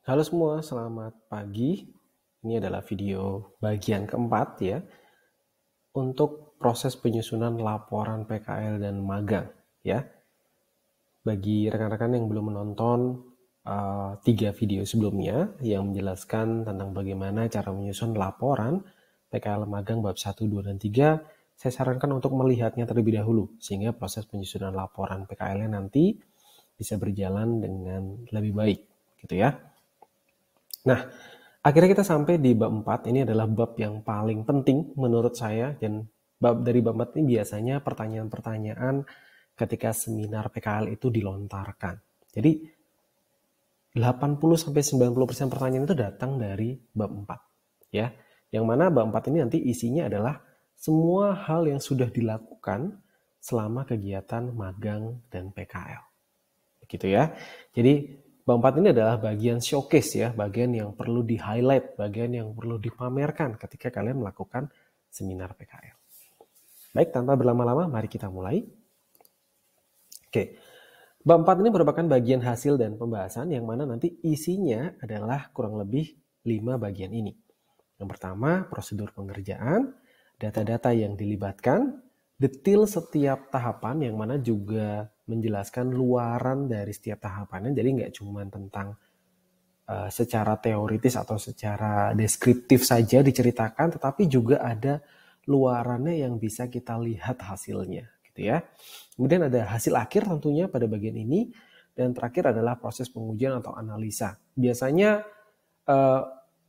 Halo semua, selamat pagi. Ini adalah video bagian keempat ya untuk proses penyusunan laporan PKL dan magang ya. Bagi rekan-rekan yang belum menonton 3 video sebelumnya yang menjelaskan tentang bagaimana cara menyusun laporan PKL magang bab 1, 2, dan 3, saya sarankan untuk melihatnya terlebih dahulu sehingga proses penyusunan laporan PKL-nya nanti bisa berjalan dengan lebih baik gitu ya. Nah, akhirnya kita sampai di bab 4. Ini adalah bab yang paling penting menurut saya, dan dari bab 4 ini biasanya pertanyaan-pertanyaan ketika seminar PKL itu dilontarkan. Jadi 80-90% pertanyaan itu datang dari bab 4 ya. Yang mana bab 4 ini nanti isinya adalah semua hal yang sudah dilakukan selama kegiatan magang dan PKL. Begitu ya. Jadi bab 4 ini adalah bagian showcase ya, bagian yang perlu di-highlight, bagian yang perlu dipamerkan ketika kalian melakukan seminar PKL. Baik, tanpa berlama-lama, mari kita mulai. Oke, bab 4 ini merupakan bagian hasil dan pembahasan yang mana nanti isinya adalah kurang lebih 5 bagian ini. Yang pertama, prosedur pengerjaan, data-data yang dilibatkan, detail setiap tahapan yang mana juga menjelaskan luaran dari setiap tahapannya. Jadi nggak cuma tentang secara teoritis atau secara deskriptif saja diceritakan, tetapi juga ada luarannya yang bisa kita lihat hasilnya, gitu ya. Kemudian ada hasil akhir tentunya pada bagian ini, dan terakhir adalah proses pengujian atau analisa. Biasanya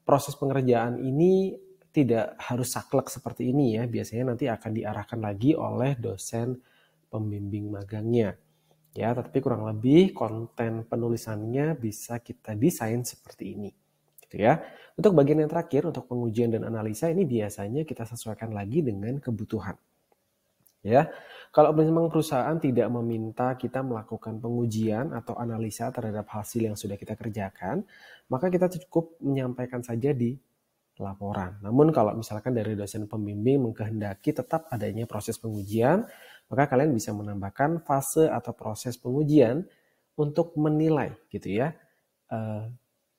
proses pengerjaan ini tidak harus saklek seperti ini ya. Biasanya nanti akan diarahkan lagi oleh dosen pembimbing magangnya. Ya, tapi kurang lebih konten penulisannya bisa kita desain seperti ini. Gitu ya. Untuk bagian yang terakhir, untuk pengujian dan analisa, ini biasanya kita sesuaikan lagi dengan kebutuhan. Ya, kalau memang perusahaan tidak meminta kita melakukan pengujian atau analisa terhadap hasil yang sudah kita kerjakan, maka kita cukup menyampaikan saja di laporan. Namun kalau misalkan dari dosen pembimbing mengkehendaki tetap adanya proses pengujian, maka kalian bisa menambahkan fase atau proses pengujian untuk menilai gitu ya,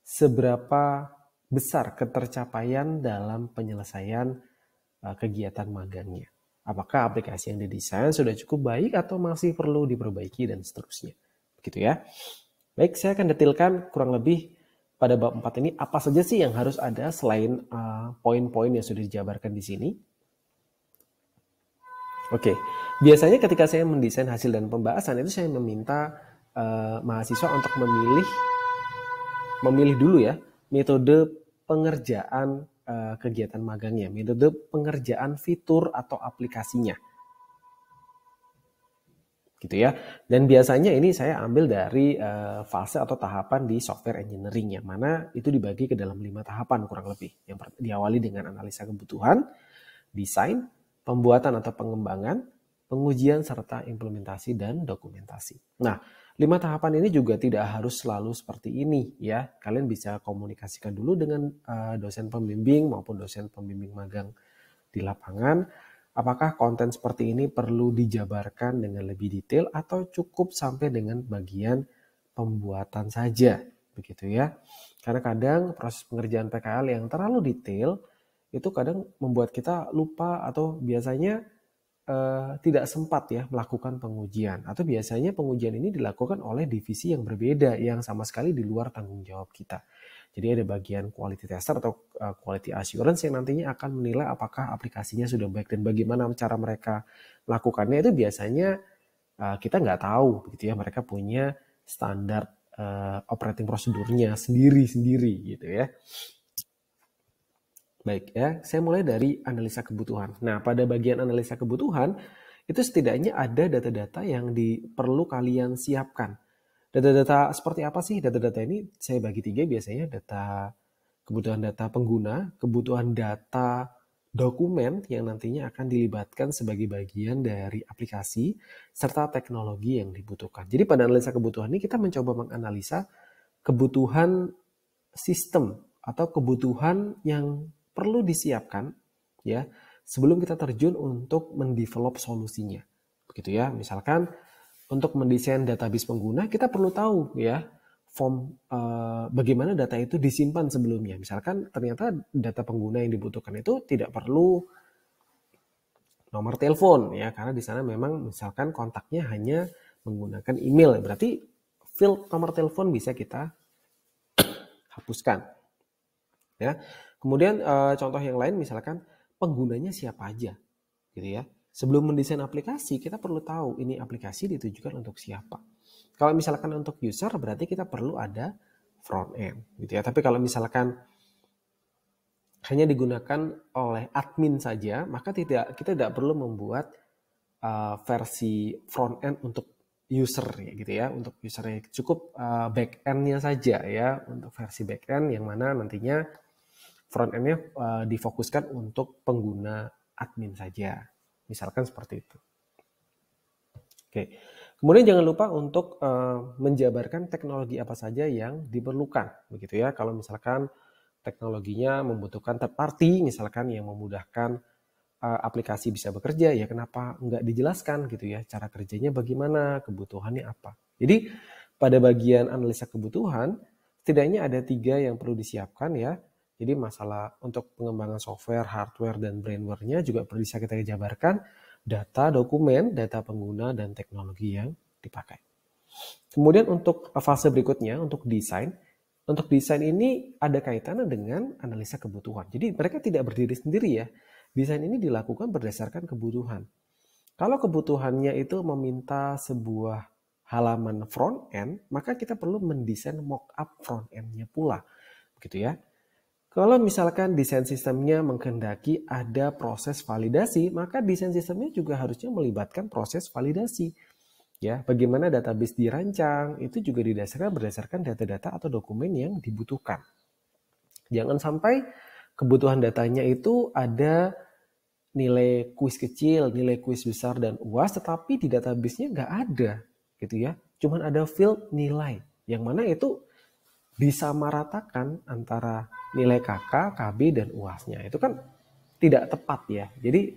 seberapa besar ketercapaian dalam penyelesaian kegiatan magangnya. Apakah aplikasi yang didesain sudah cukup baik atau masih perlu diperbaiki dan seterusnya. Begitu ya. Baik, saya akan detailkan kurang lebih pada bab 4 ini apa saja sih yang harus ada selain poin-poin yang sudah dijabarkan di sini. Oke, biasanya ketika saya mendesain hasil dan pembahasan itu saya meminta mahasiswa untuk memilih dulu ya metode pengerjaan kegiatan magangnya, metode pengerjaan fitur atau aplikasinya. Gitu ya. Dan biasanya ini saya ambil dari fase atau tahapan di software engineering yang mana itu dibagi ke dalam 5 tahapan kurang lebih. Yang diawali dengan analisa kebutuhan, desain, pembuatan atau pengembangan, pengujian serta implementasi dan dokumentasi. Nah, 5 tahapan ini juga tidak harus selalu seperti ini ya. Kalian bisa komunikasikan dulu dengan dosen pembimbing maupun dosen pembimbing magang di lapangan. Apakah konten seperti ini perlu dijabarkan dengan lebih detail atau cukup sampai dengan bagian pembuatan saja, begitu ya. Karena kadang proses pengerjaan PKL yang terlalu detail itu kadang membuat kita lupa atau biasanya tidak sempat ya melakukan pengujian, atau biasanya pengujian ini dilakukan oleh divisi yang berbeda yang sama sekali di luar tanggung jawab kita. Jadi ada bagian quality tester atau quality assurance yang nantinya akan menilai apakah aplikasinya sudah baik dan bagaimana cara mereka melakukannya. Itu biasanya kita nggak tahu begitu ya, mereka punya standar operating prosedurnya sendiri-sendiri gitu ya. Baik ya, saya mulai dari analisa kebutuhan. Nah, pada bagian analisa kebutuhan, itu setidaknya ada data-data yang perlu kalian siapkan. Data-data seperti apa sih? Data-data ini saya bagi 3 biasanya, kebutuhan data pengguna, kebutuhan data dokumen yang nantinya akan dilibatkan sebagai bagian dari aplikasi, serta teknologi yang dibutuhkan. Jadi pada analisa kebutuhan ini kita mencoba menganalisa kebutuhan sistem atau kebutuhan yang perlu disiapkan ya sebelum kita terjun untuk mendevelop solusinya. Begitu ya. Misalkan untuk mendesain database pengguna kita perlu tahu ya form bagaimana data itu disimpan sebelumnya. Misalkan ternyata data pengguna yang dibutuhkan itu tidak perlu nomor telepon ya, karena di sana memang misalkan kontaknya hanya menggunakan email, berarti field nomor telepon bisa kita hapuskan ya. Kemudian contoh yang lain misalkan penggunanya siapa aja gitu ya. Sebelum mendesain aplikasi kita perlu tahu ini aplikasi ditujukan untuk siapa. Kalau misalkan untuk user berarti kita perlu ada front end gitu ya. Tapi kalau misalkan hanya digunakan oleh admin saja, maka kita tidak perlu membuat versi front end untuk user ya gitu ya. Untuk usernya cukup back end-nya saja ya, untuk versi back end yang mana nantinya front end-nya difokuskan untuk pengguna admin saja. Misalkan seperti itu. Oke. Kemudian jangan lupa untuk menjabarkan teknologi apa saja yang diperlukan begitu ya. Kalau misalkan teknologinya membutuhkan third party misalkan yang memudahkan aplikasi bisa bekerja, ya kenapa nggak dijelaskan gitu ya, cara kerjanya bagaimana, kebutuhannya apa. Jadi pada bagian analisa kebutuhan, setidaknya ada 3 yang perlu disiapkan ya. Jadi masalah untuk pengembangan software, hardware, dan brainware-nya juga perlu bisa kita jabarkan, data, dokumen, data pengguna, dan teknologi yang dipakai. Kemudian untuk fase berikutnya, untuk desain ini ada kaitannya dengan analisa kebutuhan. Jadi mereka tidak berdiri sendiri ya. Desain ini dilakukan berdasarkan kebutuhan. Kalau kebutuhannya itu meminta sebuah halaman front end, maka kita perlu mendesain mockup front end-nya pula. Begitu ya. Kalau misalkan desain sistemnya menghendaki ada proses validasi, maka desain sistemnya juga harusnya melibatkan proses validasi. Ya, bagaimana database dirancang itu juga berdasarkan data-data atau dokumen yang dibutuhkan. Jangan sampai kebutuhan datanya itu ada nilai kuis kecil, nilai kuis besar, dan UAS, tetapi di database-nya nggak ada, gitu ya. Cuman ada field nilai, yang mana itu disamaratakan antara nilai KK, KB, dan UAS-nya. Itu kan tidak tepat ya. Jadi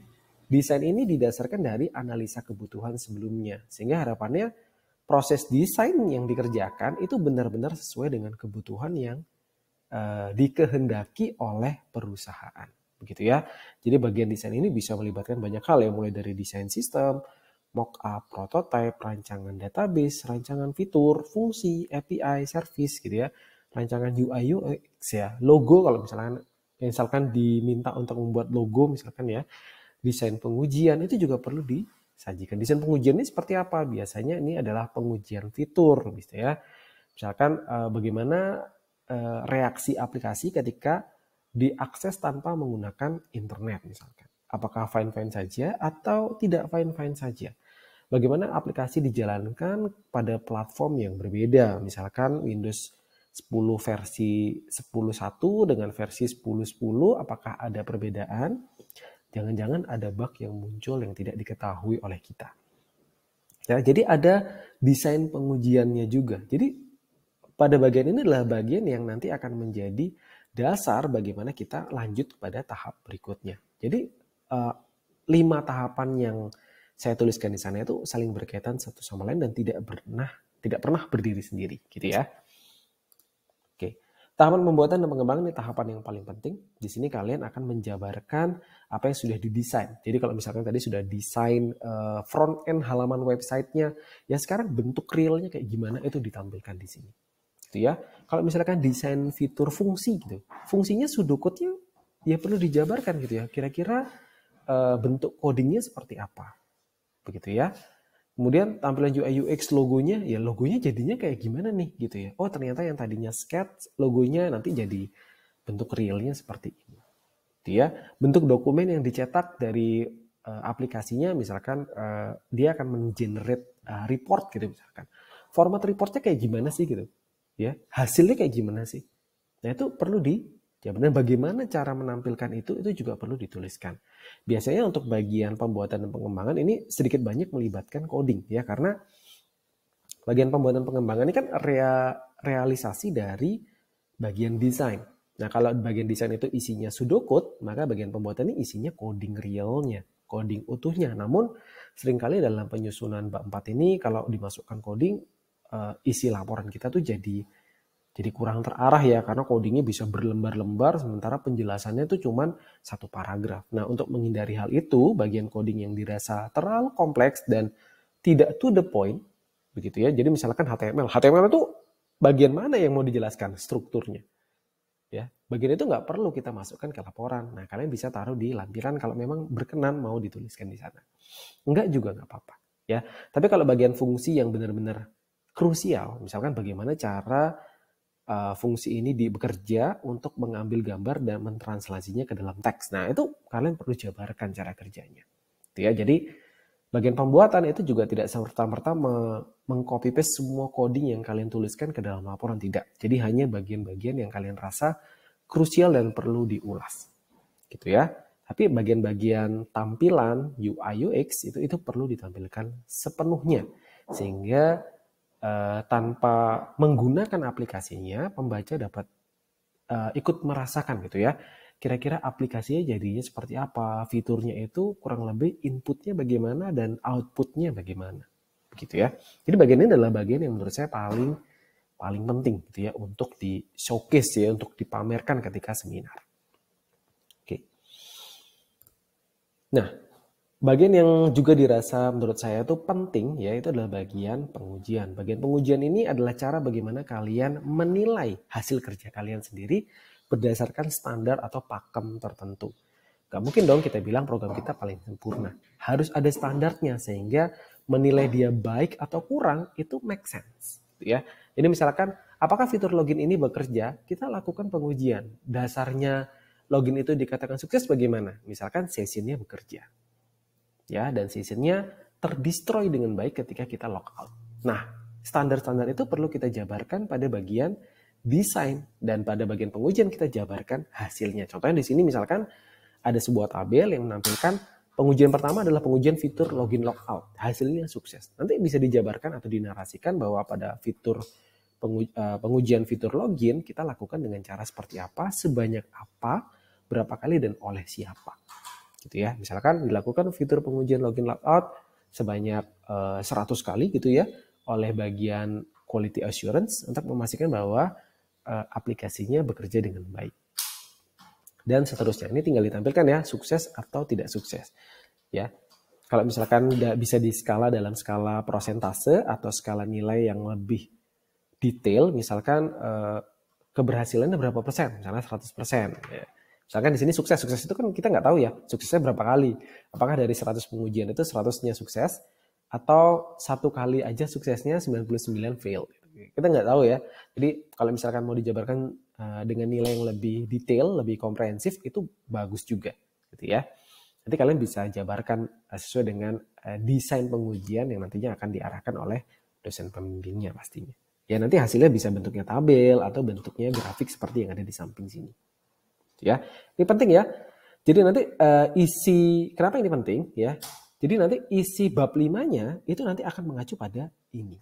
desain ini didasarkan dari analisa kebutuhan sebelumnya, sehingga harapannya proses desain yang dikerjakan itu benar-benar sesuai dengan kebutuhan yang dikehendaki oleh perusahaan. Begitu ya. Jadi bagian desain ini bisa melibatkan banyak hal ya, mulai dari desain sistem, mockup, prototype, rancangan database, rancangan fitur, fungsi, API, service gitu ya, rancangan UI UX ya, logo kalau misalkan diminta untuk membuat logo misalkan ya, desain pengujian itu juga perlu disajikan. Desain pengujian ini seperti apa? Biasanya ini adalah pengujian fitur gitu ya. Misalkan bagaimana reaksi aplikasi ketika diakses tanpa menggunakan internet misalkan. Apakah fine-fine saja atau tidak fine-fine saja. Bagaimana aplikasi dijalankan pada platform yang berbeda. Misalkan Windows 10 versi 10.1 dengan versi 10.10, apakah ada perbedaan? Jangan-jangan ada bug yang muncul yang tidak diketahui oleh kita. Ya, jadi ada desain pengujiannya juga. Jadi pada bagian ini adalah bagian yang nanti akan menjadi dasar bagaimana kita lanjut kepada tahap berikutnya. Jadi 5 tahapan yang saya tuliskan di sana itu saling berkaitan satu sama lain dan tidak pernah berdiri sendiri, gitu ya. Oke. Tahapan pembuatan dan pengembangan ini tahapan yang paling penting. Di sini kalian akan menjabarkan apa yang sudah didesain. Jadi kalau misalkan tadi sudah desain front end halaman websitenya, ya sekarang bentuk realnya kayak gimana itu ditampilkan di sini. Gitu ya. Kalau misalkan desain fitur fungsi gitu, fungsinya pseudocode-nya ya perlu dijabarkan gitu ya. Kira-kira bentuk codingnya seperti apa, begitu ya. Kemudian tampilan UI UX logonya, ya logonya jadinya kayak gimana nih gitu ya. Oh ternyata yang tadinya sketch logonya nanti jadi bentuk realnya seperti ini. Gitu ya. Bentuk dokumen yang dicetak dari aplikasinya misalkan dia akan mengenerate report gitu misalkan. Format reportnya kayak gimana sih gitu. Ya, hasilnya kayak gimana sih? Nah, itu perlu dan bagaimana cara menampilkan itu juga perlu dituliskan. Biasanya untuk bagian pembuatan dan pengembangan ini sedikit banyak melibatkan coding ya, karena bagian pembuatan pengembangan ini kan realisasi dari bagian desain. Nah, kalau bagian desain itu isinya pseudocode, maka bagian pembuatan ini isinya coding realnya, coding utuhnya. Namun seringkali dalam penyusunan bab 4 ini kalau dimasukkan coding, isi laporan kita tuh jadi Jadi kurang terarah ya, karena codingnya bisa berlembar-lembar sementara penjelasannya itu cuma satu paragraf. Nah, untuk menghindari hal itu, bagian coding yang dirasa terlalu kompleks dan tidak to the point, begitu ya. Jadi misalkan HTML itu bagian mana yang mau dijelaskan strukturnya? Ya, bagian itu nggak perlu kita masukkan ke laporan. Nah, kalian bisa taruh di lampiran kalau memang berkenan mau dituliskan di sana. Enggak juga nggak apa-apa. Ya, tapi kalau bagian fungsi yang benar-benar krusial, misalkan bagaimana cara fungsi ini bekerja untuk mengambil gambar dan mentranslasinya ke dalam teks. Nah, itu kalian perlu jabarkan cara kerjanya. Ya, jadi bagian pembuatan itu juga tidak serta-merta meng-copy paste semua coding yang kalian tuliskan ke dalam laporan, tidak. Jadi hanya bagian-bagian yang kalian rasa krusial dan perlu diulas. Gitu ya. Tapi bagian-bagian tampilan UI UX itu perlu ditampilkan sepenuhnya sehingga tanpa menggunakan aplikasinya, pembaca dapat ikut merasakan gitu ya. Kira-kira aplikasinya jadinya seperti apa, fiturnya itu kurang lebih inputnya bagaimana dan outputnya bagaimana, begitu ya. Jadi bagian ini adalah bagian yang menurut saya paling penting gitu ya untuk di showcase ya, untuk dipamerkan ketika seminar. Oke. Nah, bagian yang juga dirasa menurut saya itu penting ya, itu adalah bagian pengujian. Bagian pengujian ini adalah cara bagaimana kalian menilai hasil kerja kalian sendiri berdasarkan standar atau pakem tertentu. Gak mungkin dong kita bilang program kita paling sempurna. Harus ada standarnya sehingga menilai dia baik atau kurang itu make sense. Ya. Jadi misalkan apakah fitur login ini bekerja, kita lakukan pengujian. Dasarnya login itu dikatakan sukses bagaimana? Misalkan sessionnya bekerja. Ya, dan sessionnya terdestroy dengan baik ketika kita logout. Nah, standar-standar itu perlu kita jabarkan pada bagian desain dan pada bagian pengujian kita jabarkan hasilnya. Contohnya di sini misalkan ada sebuah tabel yang menampilkan pengujian pertama adalah pengujian fitur login logout. Hasilnya sukses. Nanti bisa dijabarkan atau dinarasikan bahwa pada fitur pengujian fitur login kita lakukan dengan cara seperti apa, sebanyak apa, berapa kali dan oleh siapa. Gitu ya. Misalkan dilakukan fitur pengujian login logout sebanyak 100 kali gitu ya oleh bagian quality assurance untuk memastikan bahwa aplikasinya bekerja dengan baik. Dan seterusnya. Ini tinggal ditampilkan ya, sukses atau tidak sukses. Ya. Kalau misalkan bisa di skala dalam skala persentase atau skala nilai yang lebih detail, misalkan keberhasilannya berapa persen, misalnya 100%. Ya. Misalkan di sini sukses itu kan kita nggak tahu ya, suksesnya berapa kali. Apakah dari 100 pengujian itu 100-nya sukses, atau satu kali aja suksesnya 99 fail. Kita nggak tahu ya. Jadi kalau misalkan mau dijabarkan dengan nilai yang lebih detail, lebih komprehensif, itu bagus juga. Gitu ya. Nanti kalian bisa jabarkan sesuai dengan desain pengujian yang nantinya akan diarahkan oleh dosen pembimbingnya pastinya. Ya nanti hasilnya bisa bentuknya tabel atau bentuknya grafik seperti yang ada di samping sini. Ya, ini penting ya. Jadi nanti kenapa ini penting ya? Jadi nanti isi bab 5-nya itu nanti akan mengacu pada ini.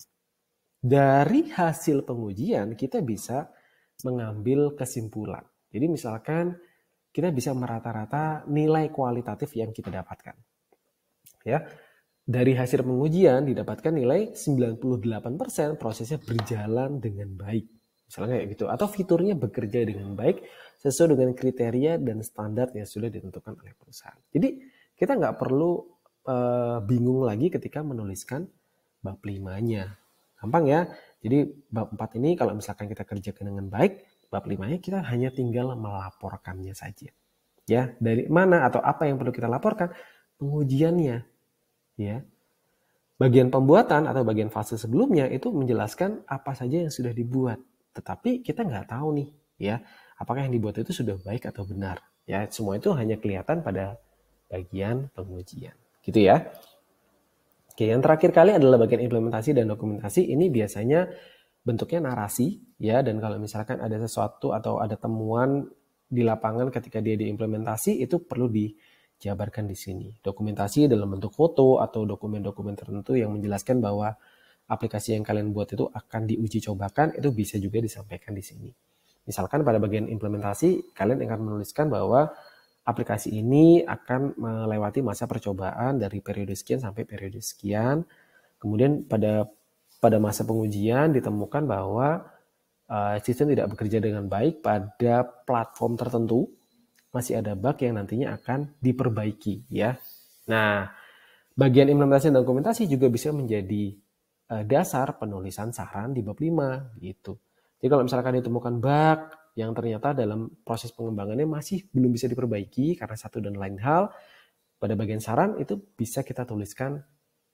Dari hasil pengujian kita bisa mengambil kesimpulan. Jadi misalkan kita bisa merata-rata nilai kualitatif yang kita dapatkan. Ya. Dari hasil pengujian didapatkan nilai 98% prosesnya berjalan dengan baik. Misalnya kayak gitu. Atau fiturnya bekerja dengan baik sesuai dengan kriteria dan standar yang sudah ditentukan oleh perusahaan. Jadi kita nggak perlu bingung lagi ketika menuliskan bab 5-nya. Gampang ya. Jadi bab 4 ini kalau misalkan kita kerjakan dengan baik, bab 5-nya kita hanya tinggal melaporkannya saja. Ya, dari mana atau apa yang perlu kita laporkan? Pengujiannya. Ya. Bagian pembuatan atau bagian fase sebelumnya itu menjelaskan apa saja yang sudah dibuat. Tetapi kita nggak tahu nih, ya, apakah yang dibuat itu sudah baik atau benar. Ya, semua itu hanya kelihatan pada bagian pengujian. Gitu ya. Oke, yang terakhir kali adalah bagian implementasi dan dokumentasi. Ini biasanya bentuknya narasi, ya, dan kalau misalkan ada sesuatu atau ada temuan di lapangan ketika dia diimplementasi, itu perlu dijabarkan di sini. Dokumentasi dalam bentuk foto atau dokumen-dokumen tertentu yang menjelaskan bahwa aplikasi yang kalian buat itu akan diuji cobakan, itu bisa juga disampaikan di sini. Misalkan pada bagian implementasi, kalian akan menuliskan bahwa aplikasi ini akan melewati masa percobaan dari periode sekian sampai periode sekian. Kemudian pada masa pengujian ditemukan bahwa sistem tidak bekerja dengan baik pada platform tertentu, masih ada bug yang nantinya akan diperbaiki ya. Nah, bagian implementasi dan dokumentasi juga bisa menjadi dasar penulisan saran di bab 5 gitu. Jadi kalau misalkan ditemukan bug yang ternyata dalam proses pengembangannya masih belum bisa diperbaiki karena satu dan lain hal, pada bagian saran itu bisa kita tuliskan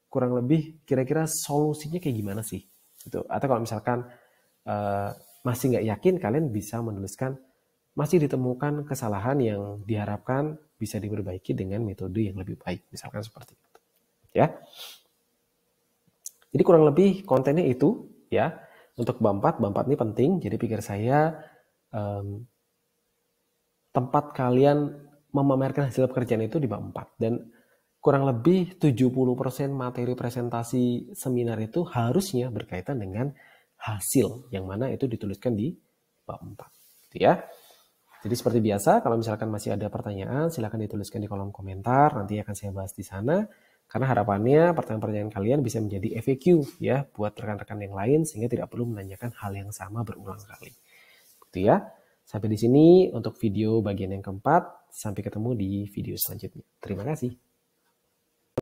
kurang lebih kira-kira solusinya kayak gimana sih gitu. Atau kalau misalkan masih nggak yakin, kalian bisa menuliskan masih ditemukan kesalahan yang diharapkan bisa diperbaiki dengan metode yang lebih baik, misalkan seperti itu ya. Jadi kurang lebih kontennya itu ya. Untuk bab 4 ini penting, jadi pikir saya tempat kalian memamerkan hasil pekerjaan itu di bab 4. Dan kurang lebih 70% materi presentasi seminar itu harusnya berkaitan dengan hasil, yang mana itu dituliskan di bab 4. Gitu ya. Jadi seperti biasa, kalau misalkan masih ada pertanyaan, silahkan dituliskan di kolom komentar, nanti akan saya bahas di sana. Karena harapannya pertanyaan-pertanyaan kalian bisa menjadi FAQ ya buat rekan-rekan yang lain, sehingga tidak perlu menanyakan hal yang sama berulang kali. Gitu ya. Sampai di sini untuk video bagian yang keempat. Sampai ketemu di video selanjutnya. Terima kasih.